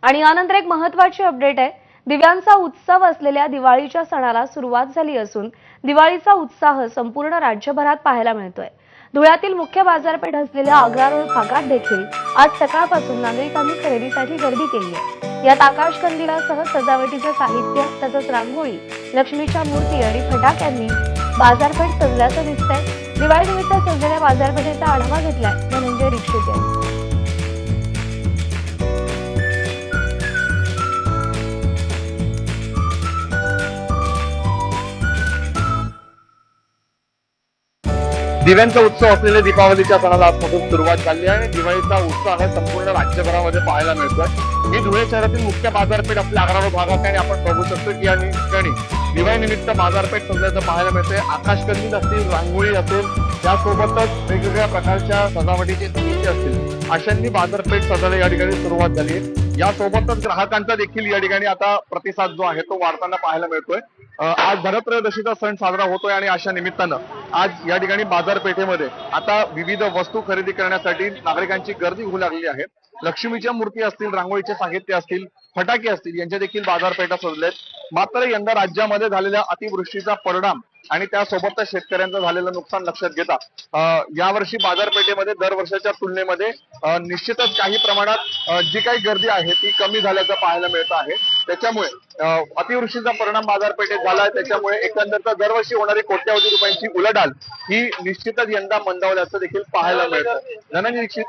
आणि यानंतर एक महत्त्वाची अपडेट आहे। दिव्यांचा उत्सव असलेल्या दिवाळीच्या सणाला सुरुवात झाली असून दिवाळीचा उत्साह संपूर्ण राज्यभरात पाहायला मिळतोय। धुळ्यातील मुख्य बाजारपेठ असलेल्या आग्रा रोड भागात देखील आज सकाळपासून नागरिकांनी खरेदीसाठी गर्दी केली आहे। यात आकाशकंदिलासह सजावटीचे साहित्य तसंच रांगोळी, लक्ष्मीच्या मूर्ती आणि फटाक्यांनी बाजारपेठ सजल्याचं दिसतंय। दिवाळीनिमित्त सजलेल्या बाजारपेठेचा आढावा घेतलाय धनंजय दीक्षित यांनी। दिव्यांचा उत्सव असलेल्या दीपावलीच्या सणाला आजपासून सुरुवात झाली आहे आणि दिवाळीचा उत्साह संपूर्ण राज्यभरामध्ये पाहायला मिळतोय। ही धुळे शहरातील मुख्य बाजारपेठ आपल्या आग्रा रोड भागात आहे आणि आपण बघू शकतो की या ठिकाणी दिवाळीनिमित्त बाजारपेठ सजल्याचं पाहायला मिळतंय। आकाशकंदील असतील, रांगोळी असेल, त्यासोबतच वेगवेगळ्या प्रकारच्या सजावटीचे साहित्य असतील, अशांनी बाजारपेठ सजायला या ठिकाणी सुरुवात झाली आहे। यासोबतच ग्राहकांचा देखील या ठिकाणी आता प्रतिसाद जो आहे तो वाढताना पाहायला मिळतोय। आज धनत्रयोदशीचा सण साजरा होतोय आणि अशा निमित्तानं आज या ठिकाणी बाजारपेठेमध्ये आता विविध वस्तू खरेदी करण्यासाठी नागरिकांची गर्दी होऊ लागली आहे। लक्ष्मीच्या मूर्ती असतील, रांगोळीचे साहित्य असतील, फटाके असतील, यांच्या देखील बाजारपेठा सजल्यात। मात्र यंदा राज्यामध्ये झालेल्या अतिवृष्टीचा परिणाम आणि त्यासोबतच शेतकऱ्यांचं झालेलं नुकसान लक्षात घेता यावर्षी बाजारपेठेमध्ये दरवर्षाच्या तुलनेमध्ये निश्चितच काही प्रमाणात जी काही गर्दी आहे ती कमी झाल्याचं पाहायला मिळत आहे। त्याच्यामुळे अतिवृष्टीचा परिणाम बाजारपेठेत झालाय, त्याच्यामुळे एकंदरच दरवर्षी होणारी कोट्यावधी रुपयांची उलाढाल ही निश्चितच यंदा मंदावल्याचं देखील पाहायला मिळतं। धनंजय दीक्षित।